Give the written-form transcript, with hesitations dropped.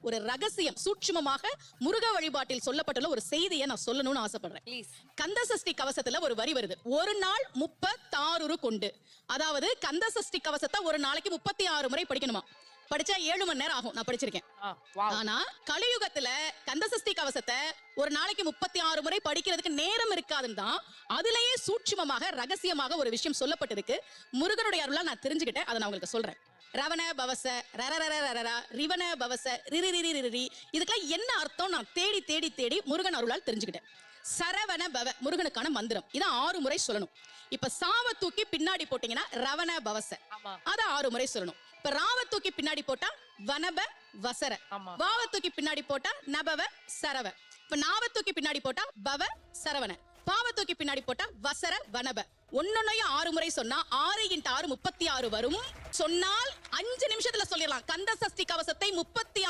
ஒரு ரகசியம் சூட்சுமமாக முருக வழிபாட்டில் சொல்லப்பட்டுள்ள ஒரு செய்தியை நான் சொல்லணும்னு ஆசைப்படுறேன். கந்த சஷ்டி கவசத்துல ஒரு வரி வருது, ஒரு நாள் 36 கொண்டு. அதாவது கந்த சஷ்டி கவசத்தை ஒரு நாளைக்கு 36 முறை படிக்கணுமா. படிச்சா 7 மணி நேரம் ஆகும். நான் படிச்சிருக்கேன். ஆனா கலியுகத்துல கந்த சஷ்டி கவசத்தை ஒரு நாளைக்கு 36 முறை படிக்கிறதுக்கு நேரம் இருக்காதுன்னு தான் அதுலயே சூட்சுமமாக ரகசியமாக ஒரு விஷயம் சொல்லப்பட்டிருக்கு. முருகனுடைய அருளால் நான் தெரிஞ்சுக்கிட்டேன். அதை நான் உங்களுக்கு சொல்றேன். ரவண பவச ரரரரரரரா ரிவண பவச ரிரிரிரிரிரி, இதுக்கெல்லாம் என்ன அர்த்தம் நான் தேடி தேடி தேடி முருகன் அருளால் தெரிஞ்சுக்கிட்டேன். சரவண பவ முருகனுக்கான மந்திரம். இதை 6 முறை சொல்லணும். இப்ப சாவ தூக்கி பின்னாடி போட்டீங்கன்னா ரவண பவச, அத 6 முறை சொல்லணும். இப்ப ராவ தூக்கி பின்னாடி போட்டா வனப வசர, வாவ தூக்கி பின்னாடி போட்டா நபவ சரவ, இப்ப நாவ தூக்கி பின்னாடி போட்டா பவ சரவண, பாவ தூக்கி பின்னாடி போட்டா வசர வனப. ஒன்னொன்னையும் 6 முறை சொன்னா 6 × 6 36 வரும். சொன்னால் 5 நிமிஷத்துல சொல்லிடலாம். கந்த சஷ்டி கவசத்தை 36